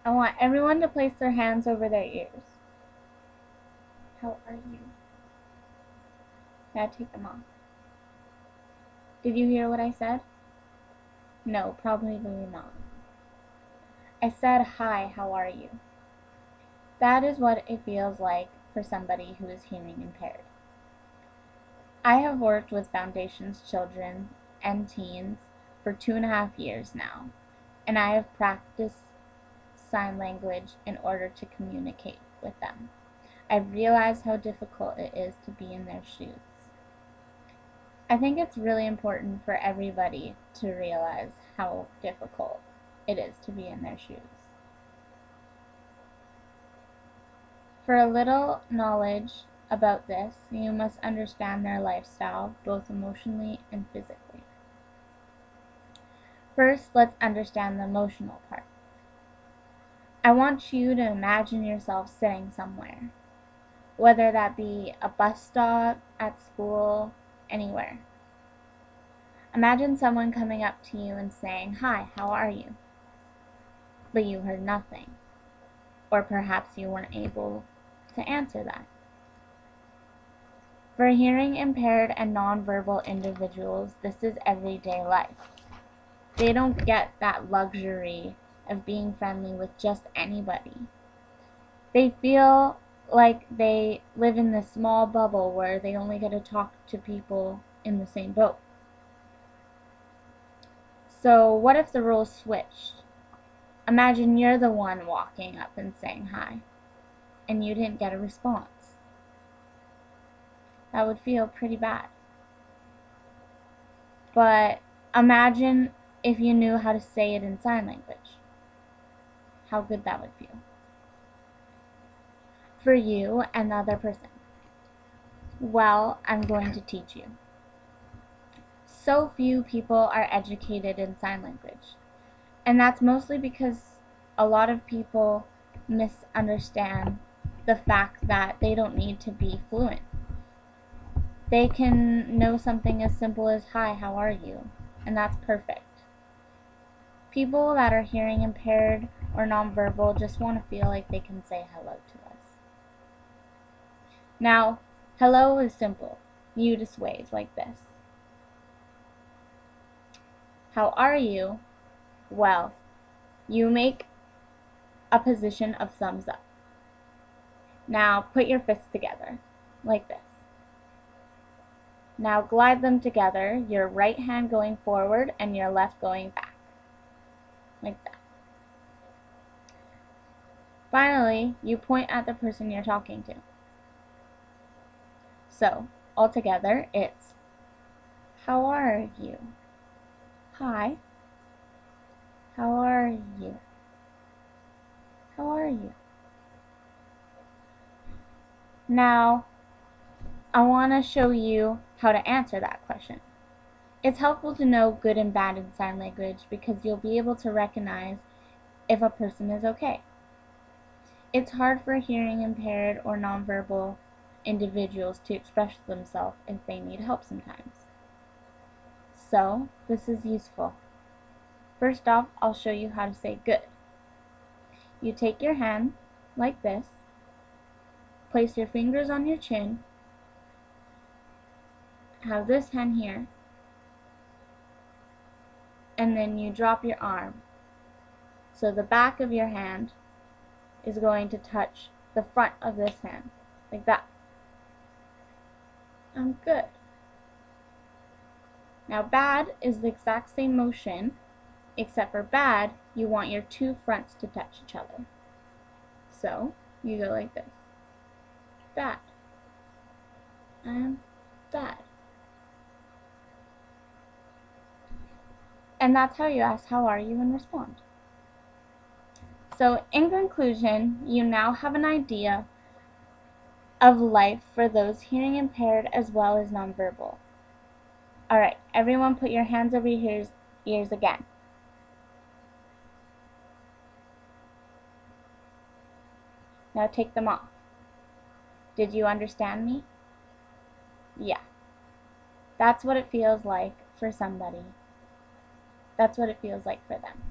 I want everyone to place their hands over their ears. How are you? Now take them off. Did you hear what I said? No, probably not. I said, hi, how are you? That is what it feels like for somebody who is hearing impaired. I have worked with Foundation's children and teens for 2.5 years now, and I have practiced sign language in order to communicate with them. I've realized how difficult it is to be in their shoes. I think it's really important for everybody to realize how difficult it is to be in their shoes. For a little knowledge about this, you must understand their lifestyle, both emotionally and physically. First, let's understand the emotional part. I want you to imagine yourself sitting somewhere, whether that be a bus stop, at school, anywhere. Imagine someone coming up to you and saying, hi, how are you? But you heard nothing. Or perhaps you weren't able to answer that. For hearing impaired and nonverbal individuals, this is everyday life. They don't get that luxury of being friendly with just anybody. They feel like they live in this small bubble where they only get to talk to people in the same boat. So what if the roles switched? Imagine you're the one walking up and saying hi, and you didn't get a response. That would feel pretty bad. But imagine if you knew how to say it in sign language. How good that would feel. For you and the other person. Well, I'm going to teach you. So few people are educated in sign language. And that's mostly because a lot of people misunderstand the fact that they don't need to be fluent. They can know something as simple as, hi, how are you? And that's perfect. People that are hearing impaired or nonverbal just want to feel like they can say hello to us. Now, hello is simple. You just wave like this. How are you? Well, you make a position of thumbs up. Now put your fists together, like this. Now glide them together, your right hand going forward and your left going back, like that. Finally, you point at the person you're talking to. So, altogether, it's, how are you? Hi. How are you? How are you? Now, I want to show you how to answer that question. It's helpful to know good and bad in sign language because you'll be able to recognize if a person is okay. It's hard for hearing impaired or nonverbal individuals to express themselves if they need help sometimes. So, this is useful. First off, I'll show you how to say good. You take your hand like this, place your fingers on your chin, have this hand here, and then you drop your arm. So the back of your hand is going to touch the front of this hand, like that. I'm good. Now bad is the exact same motion, except for bad, you want your two fronts to touch each other. So you go like this. Bad. I'm bad. And that's how you ask, how are you, and respond. So in conclusion, you now have an idea of life for those hearing impaired as well as nonverbal. Alright, everyone put your hands over your ears again. Now take them off. Did you understand me? Yeah. That's what it feels like for somebody. That's what it feels like for them.